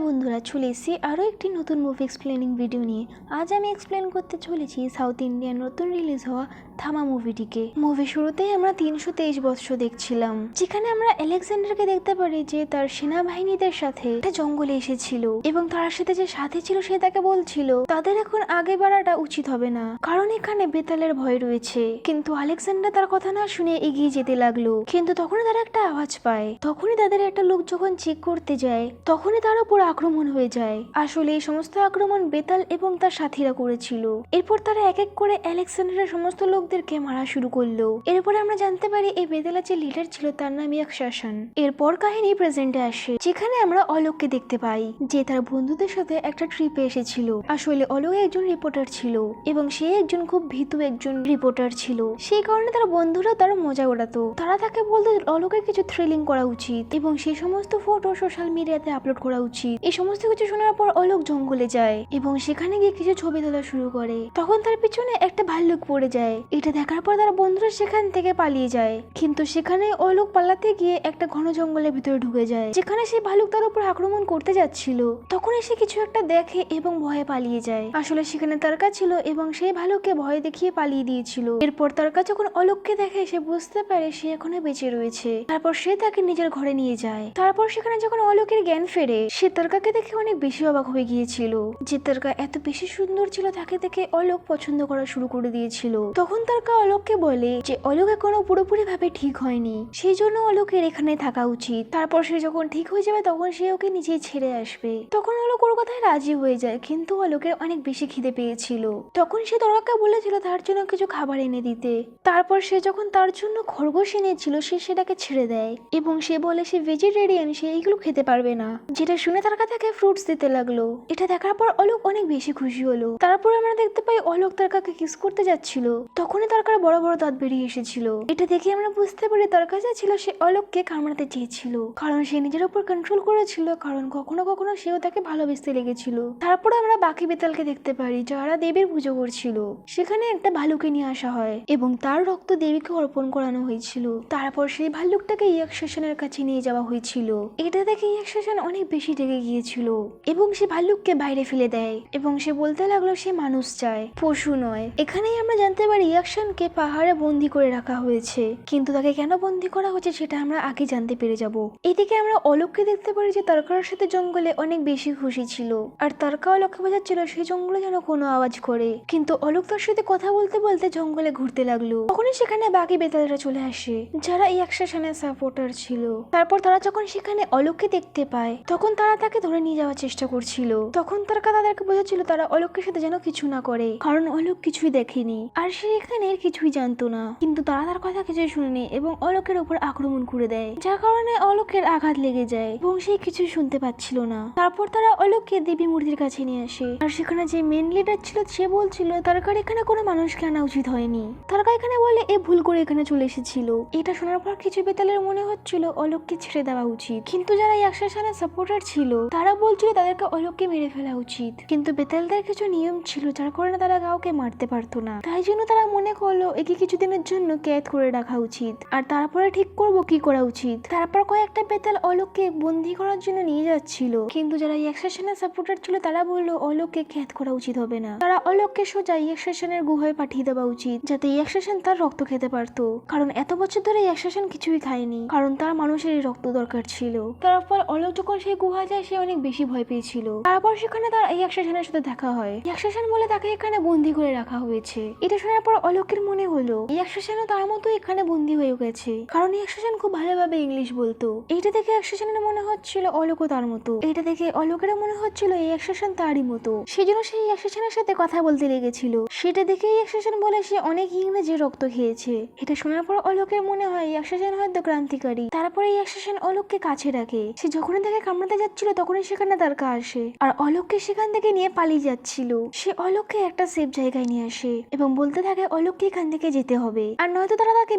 Hello বন্ধুরা, চলে এসেছি আরও একটি নতুন মুভি এক্সপ্লেনিং ভিডিও নিয়ে। আজ আমি এক্সপ্লেন করতে চলেছি সাউথ ইন্ডিয়ান নতুন রিলিজ হওয়া থামা মুভিটিকে। মুভি শুরুতেই আমরা 323 বর্ষ দেখছিলাম, যেখানে আমরা আলেকজান্ডারকে দেখতে পারি যে তার সেনাবাহিনীদের সাথে একটা জঙ্গলে এসেছিল এবং তার সাথে যে সাথে ছিল সে তাকে বলছিল তাদের এখন আগে বাড়াটা উচিত হবে না, কারণ এখানে বেতালের ভয় রয়েছে। কিন্তু আলেকজান্ডার তার কথা না শুনে এগিয়ে যেতে লাগলো। কিন্তু তখনই তারা একটা আওয়াজ পায়। তখনই তাদের একটা লোক যখন চেক করতে যায় তখনই তার উপর আক্রমণ হয়ে যায়। আসলে এই সমস্ত আক্রমণ বেতাল এবং তার সাথীরা করেছিল। এরপর তারা এক এক করে আলেকজান্ডারের সমস্ত লোকদেরকে মারা শুরু করলো। এরপরে আমরা জানতে পারি এই বেতালের যে লিডার ছিল তার নাম ইয়াকশাসন। এরপর কাহিনী প্রেজেন্টে আসে, যেখানে আমরা অলোককে দেখতে পাই যে তার বন্ধুদের সাথে একটা ট্রিপে এসেছিল। আসলে অলোক একজন রিপোর্টার ছিল এবং সে একজন খুব ভীতু একজন রিপোর্টার ছিল। সেই কারণে তার বন্ধুরা তার মজা ওড়াতো। তারা তাকে বলতো অলোকের কিছু থ্রিলিং করা উচিত এবং সেই সমস্ত ফটো সোশ্যাল মিডিয়াতে আপলোড করা উচিত। এই সমস্ত কিছু শোনার পর অলোক জঙ্গলে যায় এবং সেখানে গিয়ে কিছু ছবি তোলা শুরু করে। তখন তার পিছনে একটা ভাল্লুক পড়ে যায়। এটা দেখার পর তার বন্ধুরা সেখান থেকে পালিয়ে যায়। কিন্তু সেখানে অলোক পালাতে গিয়ে একটা ঘন জঙ্গলের ভিতরে ঢুকে যায়, যেখানে সেই ভাল্লুক তার উপর আক্রমণ করতে যাচ্ছিল। তখন সে কিছু একটা দেখে এবং ভয়ে পালিয়ে যায়। আসলে সেখানে তারকা ছিল এবং সেই ভাল্লুককে ভয় দেখিয়ে পালিয়ে দিয়েছিল। এরপর তারকা যখন অলোককে দেখে সে বুঝতে পারে সে এখনো বেঁচে রয়েছে। তারপর সে তাকে নিজের ঘরে নিয়ে যায়। তারপর সেখানে যখন অলোকের জ্ঞান ফেরে সে তারকাকে দেখে অনেক বেশি অবাক হয়ে গিয়েছিল যে তারকা এত বেশি সুন্দর ছিল। তাকে দেখে অলোক পছন্দ করা শুরু করে দিয়েছিল। তখন তারকা অলোককে বলে যে অলোক এখনো পুরোপুরি ভাবে ঠিক হয়নি, সেই জন্য অলোকের এখানে থাকা উচিত। তারপর সে যখন ঠিক হয়ে যাবে তখন সে ওকে নিজেই ছেড়ে আসবে। তখন অলোক ওর কথায় রাজি হয়ে যায়, কিন্তু অলোকের অনেক বেশি খিদে পেয়েছিল। তখন সে তারকাকে বলেছিল তার জন্য কিছু খাবার এনে দিতে। তারপর সে যখন তার জন্য খরগোশ এনেছিল সে সেটাকে ছেড়ে দেয় এবং সে বলে সে ভেজিটেরিয়ান, সে এইগুলো খেতে পারবে না। যেটা শুনে তারকা তাকে ফ্রুটস দিতে লাগলো। এটা দেখার পর অলোক অনেক বেশি খুশি হলো। তারপর আমরা দেখতে পাই অলোক তারকাকে কিস করতে যাচ্ছিল। তখনই তারকার বড় বড় দাঁত বেরিয়ে এসেছিল। এটা দেখে আমরা বুঝতে পারি তারকা যা ছিল সে অলোককে কামড়াতে চেয়েছিল, কারণ সে নিজের উপর কন্ট্রোল করেছিল, কারণ কখনো কখনো সেও তাকে ভালোবেসতে লেগেছিল। তারপর আমরা বাকি বেতালকে দেখতে পারি যারা দেবীর পুজো করছিল। সেখানে একটা ভালুকে নিয়ে আসা হয় এবং তার রক্ত দেবীকে অর্পণ করানো হয়েছিল। তারপর সেই ভাল্লুকটাকে ইয়াকশাসনের কাছে নিয়ে যাওয়া হয়েছিল। এটা দেখে ইয়াকশাসন অনেক বেশি রেগে গিয়েছিল এবং সে ভাল্লুককে বাইরে ফেলে দেয় এবং সে বলতে লাগলো সে মানুষ চায়, পশু নয়। এখানেই আমরা জানতে পারি ইয়াকশানকে পাহাড়ে বন্দি করে রাখা হয়েছে, কিন্তু তাকে কেন বন্দি করা হয়েছে সেটা আমরা আগে জানতে পেরে যাব। এদিকে আমরা অলোককে দেখতে পারি যে তারকার সাথে জঙ্গলে অনেক বেশি খুশি ছিল, আর তারকা অলোককে বোঝাচ্ছিল সেই জঙ্গলে যেন কোনো আওয়াজ করে। কিন্তু অলোক তার সাথে কথা বলতে বলতে জঙ্গলে ঘুরতে লাগলো। তখনই সেখানে বাকি বেতালরা চলে আসে যারা ইয়াকশাসনের সাপোর্টার ছিল। তারপর তারা যখন সেখানে অলোককে দেখতে পায় তখন তারা তাকে ধরে নিয়ে যাওয়ার চেষ্টা করছিল। তখন তারকা তাদেরকে বোঝাচ্ছিল তারা অলোকের সাথে যেন কিছু না করে, কারণ অলোক কিছুই দেখেনি আর সে এখানে কিছুই জানতো না। কিন্তু তারা তার কথা কিছুই শুনেনি এবং অলোকের উপর আক্রমণ করে দেয়, যার কারণে অলোকের আঘাত লেগে যায় এবং সে কিছুই শুনতে পাচ্ছিল না। তারপর তারা অলোককে দেবী মূর্তির কাছে নিয়ে আসে, আর সেখানে যে মেন লিডার ছিল সে বলছিল তারকার এখানে কোনো মানুষকে আনা উচিত হয়নি। তারকা এখানে বলে এ ভুল করে এখানে চলে এসেছিল। এটা শোনার পর কিছু বেতালের মনে হচ্ছিল অলোককে ছেড়ে দেওয়া উচিত, কিন্তু যারা ইয়াকশাসনের সাপোর্টার ছিল তারা বলছিল তাদেরকে অলোককে মেরে ফেলা উচিত। কিন্তু বেতালদের কিছু নিয়ম ছিল যার কারণে তারা কাউকে মারতে পারতো না, তাই জন্য তারা মনে করলো একে কিছুদিনের জন্য ক্যাদ করে রাখা উচিত, আর তারপরে ঠিক করবো কি করা উচিত। তারপর কয়েকটা বেতাল অলোককে বন্দি করার জন্য নিয়ে যাচ্ছিল, কিন্তু যারা ইয়াকশাসনের সাপোর্টার ছিল তারা বললো অলোককে ক্যাদ করা উচিত হবে না। তারা অলোককে সোজা ইয়াকশাসনের গুহায় পাঠিয়ে দেওয়া উচিত, যাতে ইয়াকশাসন তার রক্ত খেতে পারতো, কারণ এত বছর ধরে ইয়াকশাসন কিছুই খায়নি, কারণ তার মানুষেরই রক্ত দরকার ছিল। তারপর অলোক যখন সেই গুহা যায় সে অনেক বেশি ভয় পেয়েছিল। তারপর সেখানে তার ইয়াকশাসনের সাথে দেখা হয়। ইয়াকশাসন বলে তাকে এখানে বন্দি করে রাখা হয়েছে। এটা শোনার পর অলোকের মনে হলো ইয়াকশাসনও তার মতো এখানে বন্দি হয়ে গেছে, কারণ ইয়াকশাসন খুব ভালোভাবে ইংলিশ বলতো। এইটা দেখে ইয়াকশাসনের মনে হচ্ছিল অলোকও তার মতো। এটা দেখে অলোকের মনে হচ্ছিল ইয়াকশাসন তারই মতো, সেজন্য সেই ইয়াকশাসনের সাথে কথা বলতে লেগেছিল। সেটা দেখে ইয়াকশাসন বলে সে অনেক ইংরেজি রক্ত খেয়েছে। এটা শোনার পর অলোকের মনে হয় ইয়াকশাসন হয়তো ক্রান্তিকারী। তারপরে ইয়াকশাসন অলোককে কাছে রাখে। সে যখনই তাকে কামড়াতে যাচ্ছিল তখনই সেখানে তারকা আসে আর অলোককে সেখান থেকে নিয়ে পালিয়ে যাচ্ছিল। সে অলোককে একটা সেফ জায়গায় নিয়ে আসে এবং বলতে থাকে অলোককে এখান থেকে যেতে হবে, আর নয়তো তারা তাকে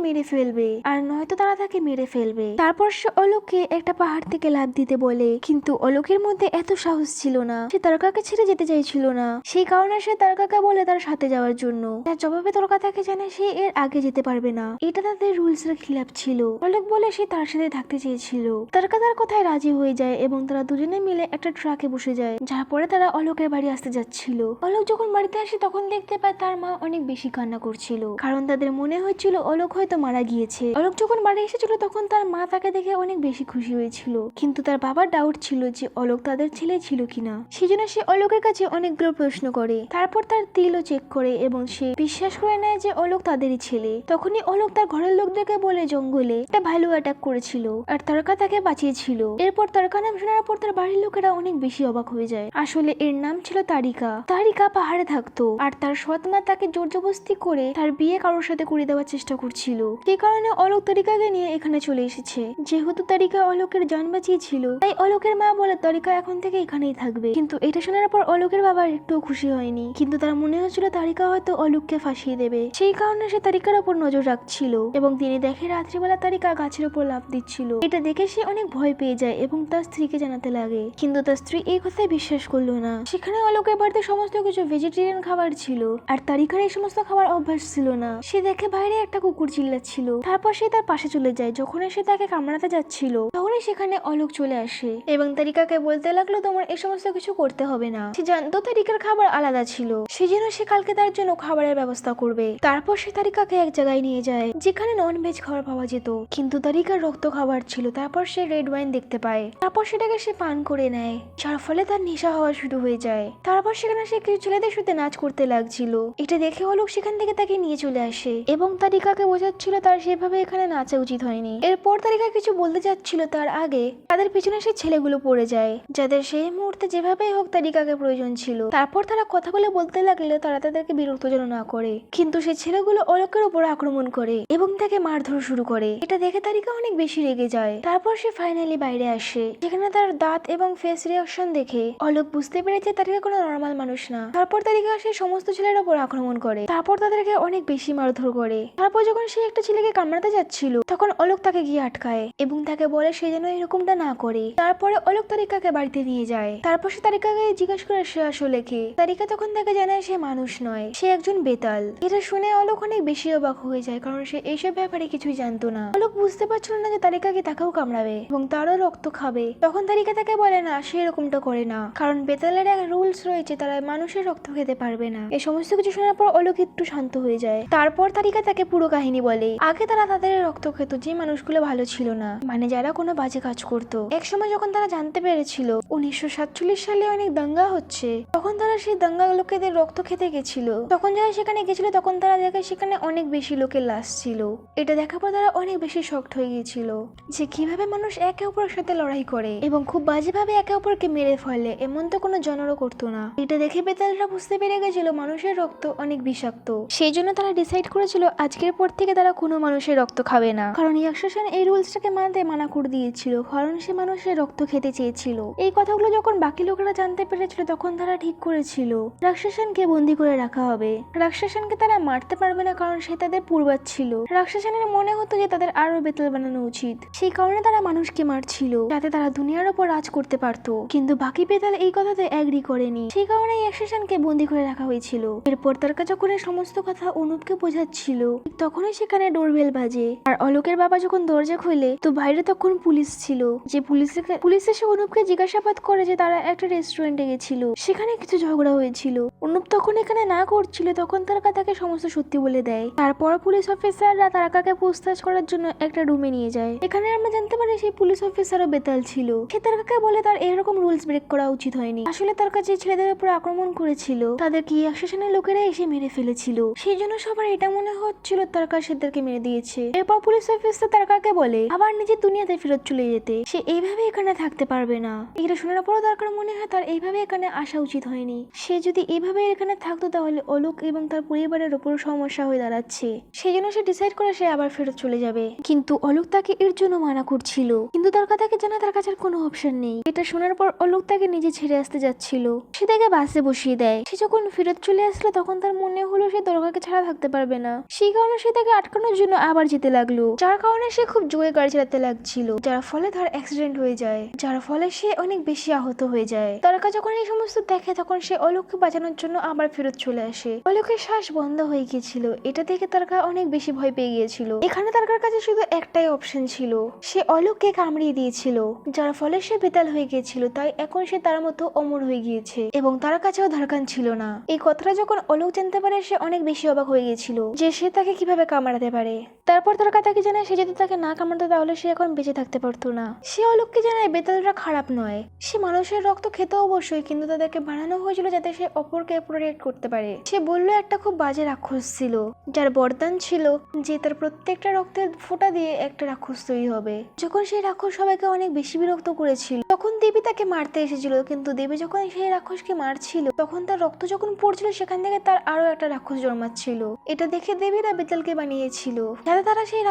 মেরে ফেলবে। তারপর সে অলোককে একটা পাহাড় থেকে লাফ দিতে বলে, কিন্তু অলোকের মধ্যে এত সাহস ছিল না, সে তারকাকে ছেড়ে যেতে চাইছিল না। সেই কারণে সে তারকাকে বলে তার সাথে যাওয়ার জন্য। তার জবাবে তারকা তাকে জানে সে এর আগে যেতে পারবে না, এটা তাদের রুলস এর খিলাফ ছিল। অলোক বলে সে তার সাথে থাকতে চেয়েছিল। তারকা তার কথায় রাজি হয়ে যায় এবং তারা দুজনে দুজনে মিলে একটা ট্রাকে বসে যায়, যার পরে তারা অলোকের বাড়ি আসতে যাচ্ছিল। অলোক যখন বাড়িতে আসে তখন দেখতে পায় তার মা অনেক বেশি কান্না করছিল, কারণ তাদের মনে হচ্ছিল অলোক হয়তো মারা গিয়েছে। অলোক যখন বাড়ি এসেছিল তখন তার মা তাকে দেখে অনেক বেশি খুশি হয়েছিল, কিন্তু তার বাবার ডাউট ছিল যে অলোক তাদের ছেলে ছিল কিনা। সেজন্য সে অলোকের কাছে অনেকগুলো প্রশ্ন করে, তারপর তার তিলও চেক করে এবং সে বিশ্বাস করে নেয় যে অলোক তাদেরই ছেলে। তখনই অলোক তার ঘরের লোকদেরকে বলে জঙ্গলে একটা ভালু অ্যাটাক করেছিল আর তারকা তাকে বাঁচিয়েছিল। এরপর তারকা নাম শোনার পর তার বাড়ির লোকেরা অনেক বেশি অবাক হয়ে যায়। আসলে এর নাম ছিল তারিকা। তারিকা পাহাড়ে থাকতো আর তার সৎ মা তাকে জোরজবস্তি করে তার বিয়ে কারোর সাথে করে দেওয়ার চেষ্টা করছিল। সেই কারণে অলোক তারিকাকে নিয়ে এখানে চলে এসেছে। যেহেতু তারিকা অলোকের জান বাঁচিয়েছিল তাই অলোকের মা বলে তারিকা এখন থেকে এখানেই থাকবে। কিন্তু এটা শোনার পর অলোকের বাবা একটু খুশি হয়নি, কিন্তু তার মনে হচ্ছিল তারিকা হয়তো অলোককে ফাঁসিয়ে দেবে। সেই কারণে সে তারিকার উপর নজর রাখছিল এবং তিনি দেখে রাত্রিবেলা তারিকা গাছের উপর লাফ দিচ্ছিল। এটা দেখে সে অনেক ভয় পেয়ে যায় এবং তার স্ত্রীকে জানাতে লাগে, কিন্তু তার স্ত্রী এই কথায় বিশ্বাস করলো না। সেখানে অলোকের বাড়িতে সমস্ত কিছু ভেজিটেরিয়ান খাবার ছিল আর তারিকার এই সমস্ত খাবার অভ্যাস ছিল না। সে দেখে বাইরে একটা কুকুর চিল্লাচ্ছিল, তারপর সে তার পাশে চলে যায়। যখন সে তাকে কামড়াতে যাচ্ছিল তখনই সেখানে অলোক চলে আসে এবং তারিকাকে বলতে লাগলো তোমার এই সমস্ত কিছু করতে হবে না। সে জানতো তারিকার খাবার আলাদা ছিল, সেজন্য সে কালকে তার জন্য খাবারের ব্যবস্থা করবে। তারপর সে তারিকাকে এক জায়গায় নিয়ে যায় যেখানে নন ভেজ খাবার পাওয়া যেত, কিন্তু তারিকার রক্ত খাবার ছিল। তারপর সে রেড ওয়াইন দেখতে পায়, তারপর সেটাকে সে পান করে নেয়, যার ফলে তার নেশা হওয়া শুরু হয়ে যায়। তারপর সেখানে সে কিছু ছেলেদের সাথে নাচ করতে লাগছিল। এটা দেখে অলোক সেখান থেকে তাকে নিয়ে চলে আসে এবং তারিকাকে বোঝাচ্ছিল তার সেভাবে এখানে নাচা উচিত হয়নি। এরপর তারিকা কিছু বলতে যাচ্ছিল তার আগে তাদের পিছনে সেই ছেলেগুলো পড়ে যায়, যাদের সেই মুহূর্তে যেভাবেই হোক তারিকাকে প্রয়োজন ছিল। তারপর তারা কথা বলে বলতে লাগলে তারা তাদেরকে বিরক্ত যেন না করে, কিন্তু সেই ছেলেগুলো অলোকের উপর আক্রমণ করে এবং তাকে মারধর শুরু করে। এটা দেখে তারিকা অনেক বেশি রেগে যায়। তারপর সে ফাইনালি বাইরে আসে, যেখানে তার দাঁত এবং ফেস রিয়াকশন দেখে অলোক বুঝতে পেরেছে তারিকা কোনো নর্মাল মানুষ না। তারপর তারিকা সেই সমস্ত ছেলের উপর আক্রমণ করে, তারপর তাদেরকে অনেক বেশি মারধর করে। তারপর যখন সে একটা ছেলেকে কামড়াতে যাচ্ছিল তখন অলোক তাকে গিয়ে আটকায় এবং তাকে বলে সে যেন এরকমটা না করে। তারপরে অলোক তারিকাকে বাড়িতে নিয়ে যায়। তারপর সে তারিকাকে জিজ্ঞাসা করে সে আসলে কে। তারিকা তখন তাকে জানায় সে মানুষ নয়, সে একজন বেতাল। এটা শুনে অলোক অনেক বেশি অবাক হয়ে যায়, কারণ সে এইসব ব্যাপারে কিছুই জানতো না। অলোক বুঝতে পারছিল না যে তারিকা কি তাকেও কামড়াবে এবং তারও রক্ত খাবে। তখন তারিকা তাকে বলে না, সে এরকমটা করে না, কারণ বেতালের এক রুলস রয়েছে, তারা মানুষের রক্ত খেতে পারবে না। এই সমস্ত কিছু শোনার পর অলোক একটু শান্ত হয়ে যায়। তারপর তারিকা তাকে পুরো কাহিনী বলে। আগে তারা তাদের রক্ত খেত যে মানুষগুলো ভালো ছিল না, মানে যারা কোনো বাজে কাজ করতো। একসময় যখন তারা জানতে পেরেছিল 1947 সালে অনেক দাঙ্গা হচ্ছে, তখন তারা সেই দাঙ্গা লোকেদের রক্ত খেতে গেছিল। তখন যারা সেখানে গেছিল তখন তারা দেখে সেখানে অনেক বেশি লোকের লাশ ছিল। এটা দেখার পর তারা অনেক বেশি শকড হয়ে গিয়েছিল যে কিভাবে মানুষ একে অপরের সাথে লড়াই করে এবং খুব বাজেভাবে একে অপরকে মেরে ফেলে, এমন তো কোনো জনরও করতো না। এটা দেখে বেতালরা বুঝতে পেরে গেছিল মানুষের রক্ত অনেক বিষাক্ত। সেই জন্য তারা ডিসাইড করেছিল আজকের পর থেকে তারা কোনো মানুষের রক্ত খাবে না, কারণ ইয়াকশাসান এই রুলসটাকে মানতে মানা করে দিয়েছিল, কারণ সে মানুষের রক্ত খেতে চেয়েছিল। এই কথাগুলো যখন বাকি লোকেরা জানতে পেরেছিল তখন তারা ঠিক করেছিল রাক্ষসানকে বন্দি করে রাখা হবে। রাক্ষসানকে তারা মারতে পারবে না, কারণ সে তাদের পূর্বাজ ছিল। রাক্ষসানের মনে হতো যে তাদের আরো বেতাল বানানো উচিত, সেই কারণে তারা মানুষকে মারছিল যাতে তারা দুনিয়ার উপর রাজ করতে পারতো। কিন্তু বাকি বেতাল এই কথাতে এগ্রি করেনি, সেই কারণে ইয়াকশাসানকে বন্দি করে রাখা হয়েছিল। এরপর তার কাছে যখন সমস্ত কথা অনুপকে বোঝাচ্ছিল তখনই সেখানে ডোরবেল বাজে আর অলোকের বাবা যখন দরজা খুলে তো বাইরে তখন পুলিশ ছিল। যে পুলিশ এসে অনুপকে জিজ্ঞাসাবাদ করে যে তারা একটা রেস্টুরেন্টে গেছিল, সেখানে কিছু ঝগড়া হয়েছিল। অনুপ তখন এখানে না করছিল, তখন তারকা তাকে সমস্ত সত্যি বলে দেয়। তারপর পুলিশ অফিসাররা তারকাকে পুছতাছ করার জন্য একটা রুমে নিয়ে যায়। এখানে আমরা জানতে পারি সেই পুলিশ অফিসারও বেতাল ছিল। সে তারকাকে বলে তার এরকম রুলস ব্রেক করা উচিত হয়নি। আসলে তার কাছে ছেলেদের উপর আক্রমণ করেছিল তাদেরকে ইয়াকশাসানের লোকেরা এসে মেরে ফেলেছিল, সেই জন্য সবার এটা মনে হচ্ছিল তারকা সেদেরকে মেরে দিয়েছে। এরপর পুলিশ অফিসার তারকাকে বলে আবার নিজের দুনিয়াতে ফেরত চলে যেতে, সে এইভাবে এখানে থাকতে পারবে না। এটা শোনার পরও তারকার মনে হয় তার এইভাবে এখানে আসা উচিত হয়নি। সে যদি এইভাবে এখানে থাকতো তাহলে অলোক এবং তার পরিবারের উপর সমস্যা হয়ে দাঁড়াচ্ছে। সেই জন্য সে ডিসাইড করে সে আবার ফেরত চলে যাবে, কিন্তু অলোক তাকে এর জন্য মানা করছিল। কিন্তু তারকা তাকে জানা তার কাছে কোনো অপশন নেই। এটা শোনার পর অলোক তাকে নিজে ছেড়ে আসতে যাচ্ছিল, সে তাকে বাসে বসিয়ে দেয়। সে যখন ফেরত চলে আসলো তখন তার মনে হলো সে দরগাকে ছাড়া থাকতে পারবে না, সেই কারণে সে তাকে আটকানোর জন্য আবার যেতে লাগলো, যার কারণে সে খুব জোরে গাড়ি চালাতে লাগছিল, যার ফলে তার অ্যাক্সিডেন্ট হয়ে যায়, যার ফলে সে অনেক বেশি আহত হয়ে যায়। তারকা যখন এই সমস্ত দেখে তখন সে অলোককে বাঁচানোর জন্য আবার ফেরত চলে আসে। অলোকের শ্বাস বন্ধ হয়ে গিয়েছিল, এটা দেখে তারকা অনেক বেশি ভয় পেয়ে গিয়েছিল। এখানে তারকার কাছে শুধু একটাই অপশন ছিল, সে অলোককে কামড়িয়ে দিয়েছিল, যার ফলে সে বেতাল বেতাল হয়ে গিয়েছিল, তাই এখন সে তার মতো অমর হয়ে গিয়েছে এবং তার কাছেও ধারকান ছিল না। এই কথাটা যখন অলোক জানতে পারে সে অনেক বেশি অবাক হয়ে গিয়েছিল যে সে তাকে কিভাবে কামড়াতে পারে। তারপর তার তাকে জানায় সে যদি তাকে না কামড়াতো তাহলে সে এখন বেঁচে থাকতে পারতো না। সে অলোককে জানায় বেতালরা খারাপ নয়, সে মানুষের রক্ত খেতে অবশ্যই, কিন্তু তাদেরকে বানানো হয়েছিল যাতে সে অপরকে প্রোটেক্ট করতে পারে। সে বলল একটা খুব বাজে রাক্ষস ছিল যার বরদান ছিল যে তার প্রত্যেকটা রক্তের ফোঁটা দিয়ে একটা রাক্ষস তৈরি হবে। যখন সেই রাক্ষস সবাইকে অনেক বেশি বিরক্ত করেছিল তখন দেবী তাকে মারতে এসেছিল, কিন্তু দেবী যখন সেই রাক্ষসকে মারছিল তখন তার রক্ত যখন পড়ছিল সেখান থেকে তার আরো একটা রাক্ষস জন্মাচ্ছিল। এটা দেখে দেবীরা বেতালকে বানিয়েছিল যাতে তারা সেই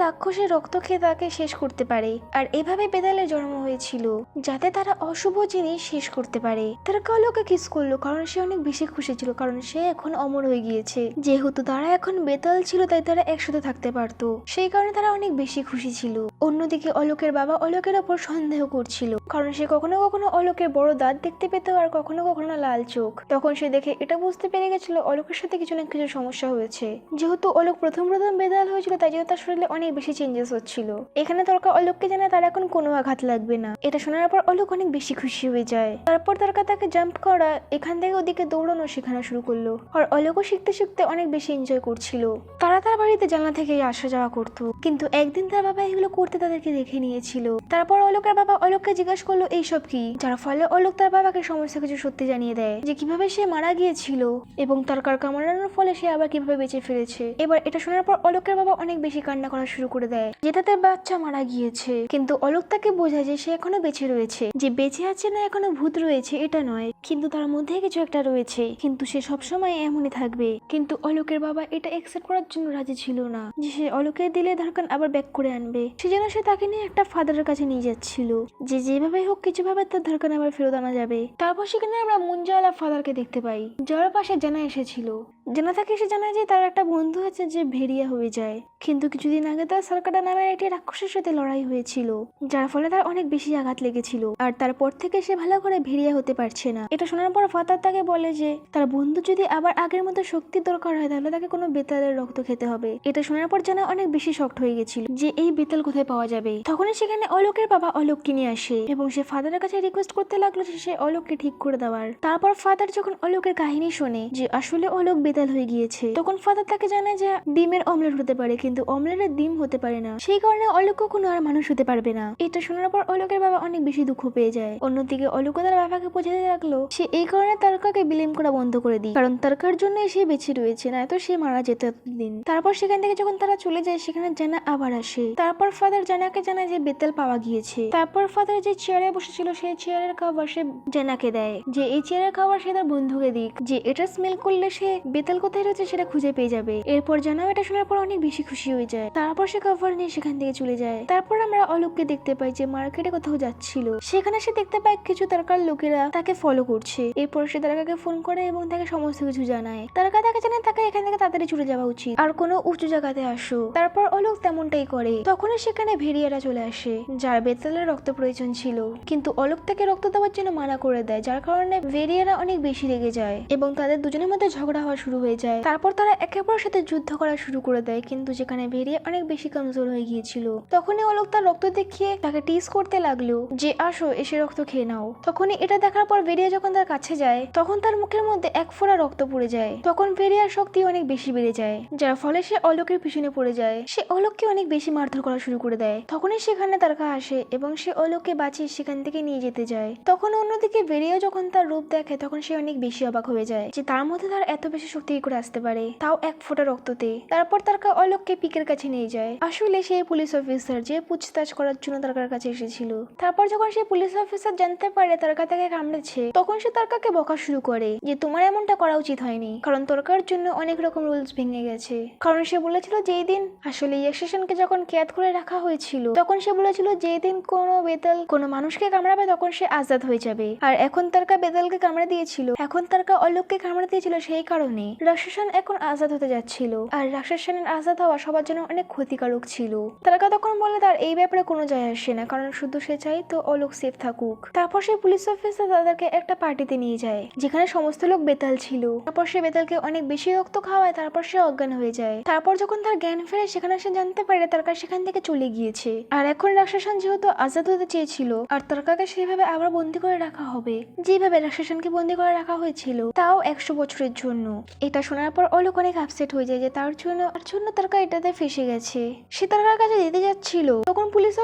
রাক্ষসের রক্ত খেয়ে তাকে শেষ করতে পারে। আর এভাবে বেতালের জন্ম হয়েছিল যাতে তারা অশুভ জিনিস শেষ করতে পারে। তারা কালোকে কিস করলো কারণ সে অনেক বেশি খুশি ছিল, কারণ সে এখন অমর হয়ে গিয়েছে। যেহেতু তারা এখন বেতাল ছিল তাই তারা একসাথে থাকতে পারতো, সেই কারণে তারা অনেক বেশি খুশি ছিল। অন্যদিকে অলোকের বাবা অলোকের ওপর সন্দেহ করছিল, কারণ সে কখনো কখনো অলোকের বড় দাঁত দেখতে পেত আর কখনো কখনো লাল চোখ। তখন সে দেখে এটা বুঝতে পেরে গেছিল অলোকের সাথে কিছু না কিছু সমস্যা হয়েছে। যেহেতু অলোক প্রথম বেতাল হয়েছিল তাই জন্য তার শরীরে অনেক বেশি চেঞ্জেস হচ্ছিল। এখানে তর্কা অলোককে জানায় তার এখন কোনো আঘাত লাগবে না। এটা শোনার পর অলোক অনেক বেশি খুশি হয়ে যায়। তারপর তর্কা তাকে জাম্প করা, এখান থেকে ওদিকে দৌড়ানো শেখানো শুরু করলো। আর অলোকও শিখতে শিখতে অনেক বেশি এনজয় করছিল। তারা তার বাড়িতে জানলা থেকে আসা যাওয়া করতো, কিন্তু একদিন তার বাবা এগুলো করতে তাদেরকে দেখে নিয়েছিল। তারপর অলোকের বাবা অলোককে জিজ্ঞাসা করলো এইসব কি, যার ফলে অলোক তার বাবাকে সমস্ত কিছু সত্যি জানিয়ে দেয় যে কিভাবে সে মারা গিয়েছিল এবং তার কামড়ানোর ফলে সে আবার কিভাবে বেঁচে ফিরেছে। এবার এটা শোনার পর অলোকের বাবা অনেক বেশি কান্না করা শুরু করে দেয় যে তাদের বাচ্চা মারা গিয়েছে, কিন্তু অলোক তাকে বোঝায় যে সে এখনো বেঁচে রয়েছে, যে বেঁচে আছে না এখনো ভূত রয়েছে এটা নয়, কিন্তু তার মধ্যে কিছু একটা রয়েছে, কিন্তু সে সবসময় এমনই থাকবে। কিন্তু অলোকের বাবা এটা একসেপ্ট করার জন্য রাজি ছিল না যে সে অলোকের দিলে ধারকান আবার ব্যাক করে আনবে। সেজন্য সে তাকে নিয়ে একটা ফাদারের কাছে নিয়ে যাচ্ছিল যে যেভাবে হোক কিছুভাবে তার ধারকান আবার ফেরত আনা যাবে। তারপর সেখানে আমরা মুঞ্জাওয়ালা ফাদারকে দেখতে পাই যার পাশে জানা এসেছিল। জানা তাকে এসে জানায় যে তার একটা বন্ধু আছে যে ভেরিয়া হয়ে যায়, কিন্তু কিছুদিন আগে তার সালকাটা নামের একটি রাক্ষসের সাথে লড়াই হয়েছিল যার ফলে তার অনেক বেশি আঘাত লেগেছিল, আর তারপর থেকে সে ভালো করে ভেরিয়া হতে পারছে না। এটা শোনার পর ফাদার তাকে বলে যে তার বন্ধু যদি আবার আগের মতো শক্তির দরকার হয় তাহলে তাকে কোনো বেতালের রক্ত খেতে হবে। এটা শোনার পর জানা অনেক বেশি শক্ট হয়ে গেছিল যে এই বেতাল কোথায় পাওয়া যাবে। তখনই সেখানে অলোকের বাবা অলোককে নিয়ে আসে এবং সে ফাদারের কাছে রিকোয়েস্ট করতে লাগলো যে সে অলোককে ঠিক করে দেওয়ার। তারপর ফাদার যখন অলোকের কাহিনী শোনে যে আসলে অলোক বেতাল হয়ে গিয়েছে তখন ফাদার তাকে জানায় যে ডিমের অমলেট হতে পারে কিন্তু অমলেটের ডিম হতে পারে না, সেই কারণে অলোক কখনো আর মানুষ হতে পারবে না। এটা শোনার পর অলোকের বাবা অনেক বেশি দুঃখ পেয়ে যায়। অন্যদিকে অলোক তার বাবাকে বোঝাতে লাগলো সে এই কারণে তারকাকে বিলেম করা বন্ধ করে দিই, কারণ তারকার জন্যই সে বেঁচে রয়েছে, না তো সে মারা যেত এতদিন। তারপর সেখান থেকে যখন তারা চলে যায় সেখানে জানা আবার আসে। তারপর ফাদার জানাকে জানায় যে বেতাল পাওয়া গিয়েছে। তারপর ফাদার যে চেয়ারে বসেছিল সেই চেয়ারের কভার সে জানাকে দেয় যে এই চেয়ারের কভার সে তার বন্ধুকে দিক, যে এটা স্মেল করলে সে বেতাল কোথায় রয়েছে সেটা খুঁজে পেয়ে যাবে। এরপর জানাও এটা শোনার পর অনেক বেশি খুশি হয়ে যায়। তারপর সে কভার নিয়ে সেখান থেকে চলে যায়। তারপর আমরা অলোককে দেখতে পাই যে মার্কেটে কোথাও যাচ্ছিল, সেখানে সে দেখতে পায় কিছু তারকার লোকেরা তাকে ফলো করছে। এরপর সে তারকাকে ফোন করে এবং তাকে সমস্ত কিছু জানায়। তারকা তাকে জানায় তাকে এখান থেকে তাড়াতাড়ি চলে যাওয়া উচিত আর কোনো উঁচু জায়গাতে আসো। তারপর অলোক তেমনটাই করে। তখনই সেখানে ভেরিয়ারা চলে আসে যার বেতালের রক্ত প্রয়োজন ছিল, কিন্তু অলোক তাকে রক্ত দেওয়ার জন্য মানা করে দেয়, যার কারণে ভেরিয়ারা অনেক বেশি রেগে যায় এবং তাদের দুজনের মধ্যে ঝগড়া হওয়া শুরু হয়ে যায়। তারপর তারা একে অপরের সাথে যুদ্ধ করা শুরু করে দেয়, কিন্তু যেখানে ভেরিয়া অনেক বেশি কমজোর হয়ে গিয়েছিল তখনই অলোক তার রক্ত দেখিয়ে তাকে টিজ করতে লাগলো যে আসো এসে রক্ত খেয়ে নাও। তখনই এটা দেখার পর ভেরিয়া যখন তার কাছে যায় তখন তার মুখের মধ্যে এক ফোঁটা রক্ত পড়ে যায়। তখন ভেরিয়ার শক্তি অনেক বেশি বেড়ে যায় যার ফলে সে অলোকের পিছনে পড়ে যায়। সে অলোককে অনেক বেশি মারধর করা শুরু করে দেয়। তখনই সেখানে তারকা আসে এবং সে অলোককে বাঁচিয়ে সেখান থেকে নিয়ে যেতে যায়। তখন অন্যদিকে ভেরিয়া যখন তার রূপ দেখে তখন সে অনেক বেশি অবাক হয়ে যায় যে তার মধ্যে তার এত বেশি শক্তি করে আসতে পারে, তাও এক ফোঁটা রক্ততে। তারপর তারকা অলোককে পিকের কাছে নিয়ে যায়। আসলে সেই পুলিশ অফিসার যে পুছতাছ করার জন্য তারকার কাছে এসেছিল। তারপর যখন সেই পুলিশ অফিসার জানতে পারে তারকা তাকে কামড়েছে তখন সে তারকাকে বকা শুরু করে যে তোমার এমনটা করা উচিত হয়নি, কারণ তারকার জন্য অনেক রকম রুলস ভেঙে গেছে। কারণ সে বলেছিল যেই দিন আসলে ইয়াকশাসনকে যখন ক্যাদ করে রাখা হয়েছিল তখন সে বলেছিল যেই দিন কোনো বেতাল কোনো মানুষকে কামড়াবে তখন সে আজাদ হয়ে যাবে, আর এখন তারকা বেতালকে কামড়ে দিয়েছিল, এখন তারকা অলোককে কামড়ে দিয়েছিল সেই কারণে রাক্ষসান এখন আজাদ হতে যাচ্ছিল, আর রাক্ষসানের আজাদ হওয়া সবার জন্য অনেক ক্ষতিকারক ছিল। তারকা তখন বলে তার এই ব্যাপারে কোনো যায় আসে না, কারণ শুধু সে চাই তো অলোক সেফ থাকুক। তারপর সেই পুলিশ অফিসার তাদেরকে একটা পার্টিতে নিয়ে যায় যেখানে সমস্ত লোক বেতাল ছিল। তারপর সে বেতালকে অনেক বেশি রক্ত খাওয়ায়, তারপর সে অজ্ঞান হয়ে যায়। তারপর যখন তার জ্ঞান ফেরে সেখানে সে জানতে পারে তারকা সেখান থেকে চলে গিয়েছে। আর এখন রাক্ষসান যেহেতু আজাদ হতে চেয়েছিল আর তারকাকে সেইভাবে আবার বন্দি করে রাখা হবে যেভাবে রাক্ষসানকে বন্দি করে রাখা হয়েছিল, তাও 100 বছরের জন্য। এটা শোনার পর অলোক অনেক আপসেট হয়ে যায় যে তার জন্য তারকা এটাতে ফেসে গেছে। সে তারকার কাছে যেতে যাচ্ছিল তখন পুলিশ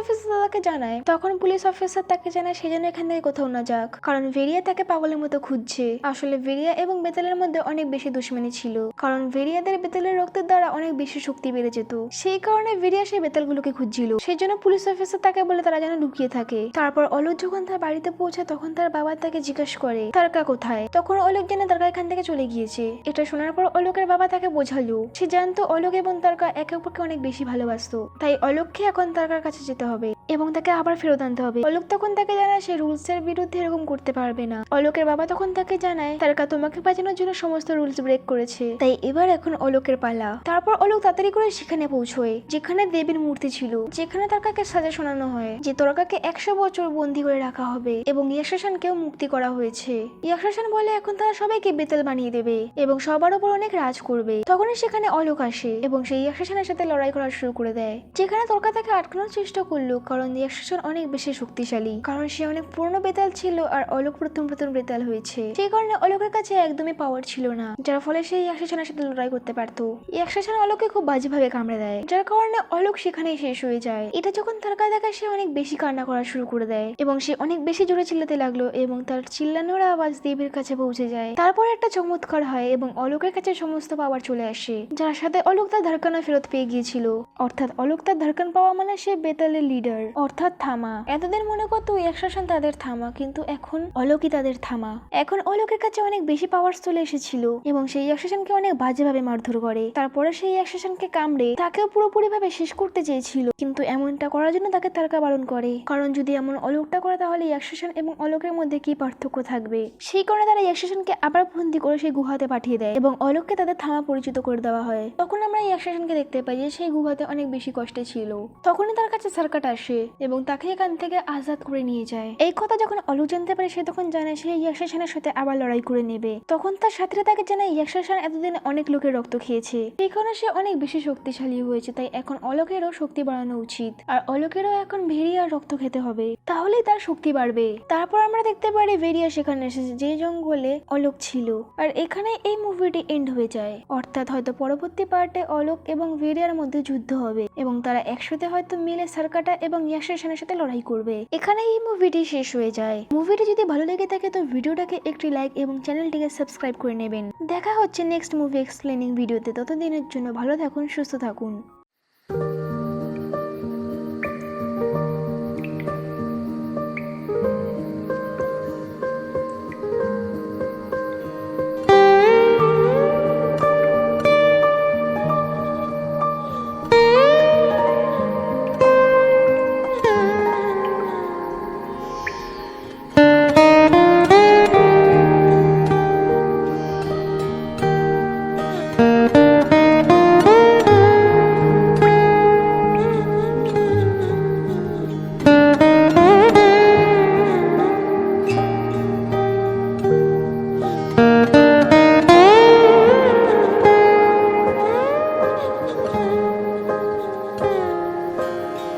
অফিসার তাকে জানায় সে যেন এখান থেকে কোথাও না যাক, কারণ ভেরিয়া তাকে পাগলের মতো খুঁজছে। আসলে ভেরিয়া এবং বেতালের মধ্যে অনেক বেশি দুশ্মনী ছিল, কারণ ভেরিয়াদের বেতালের রক্তের দ্বারা অনেক বেশি শক্তি বেড়ে যেত। সেই কারণে ভেরিয়া সেই বেতালগুলোকে খুঁজছিল। সেই জন্য পুলিশ অফিসার তাকে বলে তারা যেন লুকিয়ে থাকে। তারপর অলোক যখন তার বাড়িতে পৌঁছায় তখন তার বাবা তাকে জিজ্ঞাসা করে তারকা কোথায়। তখন অলোক জানে তারকা এখান থেকে চলে গিয়েছে। এটা শোনার পর অলোকের বাবা তাকে বোঝালো সে জানতো অলোক এবং তারকা একে অপরকে অনেক বেশি ভালোবাসতো, তাই অলোককে এখন তারকার কাছে যেতে হবে এবং তাকে আবার ফেরত আনতে হবে। অলোক তখন তাকে জানায় সে রুলস এর বিরুদ্ধে এরকম করতে পারবে না। অলোকের বাবা তখন তাকে জানায় তারকা তোমাকে বাঁচানোর জন্য সমস্ত রুলস ব্রেক করেছে, তাই এবার এখন অলোকের পালা। তারপর অলোক তাড়াতাড়ি করে সেখানে পৌঁছয় যেখানে দেবীর মূর্তি ছিল, যেখানে তারকাকে সাজা শোনানো হয় যে তারকাকে 100 বছর বন্দী করে রাখা হবে এবং ইয়াশাসানকেও মুক্তি করা হয়েছে। ইয়াশাসান বলে এখন তারা সবাইকে বেতাল বানিয়ে দেবে এবং সবার উপর অনেক রাজ করবে। তখনই সেখানে অলোক আসে এবং সেই ইয়াশাসানের সাথে লড়াই করা শুরু করে দেয়, যেখানে তারকা তাকে আটকানোর চেষ্টা করলো, কারণ ইয়াশাসান অনেক বেশি শক্তিশালী, কারণ সে অনেক পুরনো বেতাল ছিল আর অলোক প্রথম বেতাল হয়েছে। সেই কারণে অলোকের কাছে একদমই পাওয়ার ছিল না, যার ফলে সে ইয়াশাসানের সাথে লড়াই করতে পারতো। ইয়াশাসান অলোককে খুব বাজেভাবে কামড়ে দেয়, যার কারণে অলোক সেখানেই শেষ হয়ে যায়। এটা যখন তারকা দেখে সে অনেক বেশি কান্না করা শুরু করে দেয় এবং সে অনেক বেশি জোরে চিল্লাতে লাগলো এবং তার চিল্লানোর আওয়াজ দেবীর কাছে পৌঁছে যায়। তারপর একটা চমৎকার হয় এবং অলোকের কাছে সমস্ত পাওয়ার চলে আসে, যার সাথে অলোক তার ধারকানা ফেরত পেয়ে গিয়েছিল। অর্থাৎ অলোক তার ধারকান পাওয়া মানে সে বেতালের লিডার, অর্থাৎ থামা। এতদিন মনে করতো ইয়াশাসান তাদের থামা, কিন্তু এখন অলোকই তাদের থামা। এখন অলোকের কাছে অনেক বেশি পাওয়ার চলে এসেছিল এবং সেই ইয়াশাসানকে অনেক বাজেভাবে মারধর করে। তারপরে সেই ইয়াশাসানকে কামড়ে তাকেও পুরোপুরি ভাবে শেষ করতে চেয়েছিল, কিন্তু এমনটা করার জন্য তাকে তারকা বারণ করে, কারণ যদি এমন অলোকটা করে তাহলে ইয়াশাসান এবং অলোকের মধ্যে কি পার্থক্য থাকবে। সেই কারণে তারা ইয়াশাসানকে আবার বন্দি করে সেই গুহাতে পাঠিয়ে দেয় এবং অলোককে তাদের থামা পরিচিত করে দেওয়া হয়। তখন আমরা ইয়াশাসানকে দেখতে পাই যে সেই গুহাতে অনেক বেশি কষ্টে ছিল। তখনই তার কাছে সার্কাট আসে এবং তাকে এখান থেকে আজাদ করে নিয়ে যায়। এই কথা যখন অলোক জানতে পারে সে তখন জানে সে ইয়াশাসানের সাথে আবার লড়াই করে নেবে। তখন তার সাথীরা তাকে জানায় ইয়াশাসান এতদিন অনেক লোকের রক্ত খেয়েছে, সেই কারণে সে অনেক বেশি শক্তিশালী হয়েছে, তাই এখন অলোকেরও শক্তি বাড়ানো উচিত আর অলোকেরও এখন ভেরিয়ার রক্ত খেতে হবে, তাহলেই তার শক্তি বাড়বে। তারপর আমরা দেখতে পারি ভেরিয়া সেখানে এসেছে যে জঙ্গলে অলোক ছিল, আর এখানে এই মুভিটি এন্ড হয়ে যায়। অর্থাৎ হয়তো পরবর্তী পার্টে অলোক এবং ভেরিয়ার মধ্যে যুদ্ধ হবে এবং তারা একসাথে হয়তো মিলে সার্কাটা এবং ইয়াশাসানের সাথে লড়াই করবে। এখানে এই মুভিটি শেষ হয়ে যায়। মুভিটি যদি ভালো লেগে থাকে তো ভিডিওটাকে একটি লাইক এবং চ্যানেলটিকে সাবস্ক্রাইব করে নেবেন। দেখা হচ্ছে নেক্সট মুভি এক্সপ্লেনিং ভিডিওতে। ততদিনের জন্য ভালো থাকুন, সুস্থ থাকুন।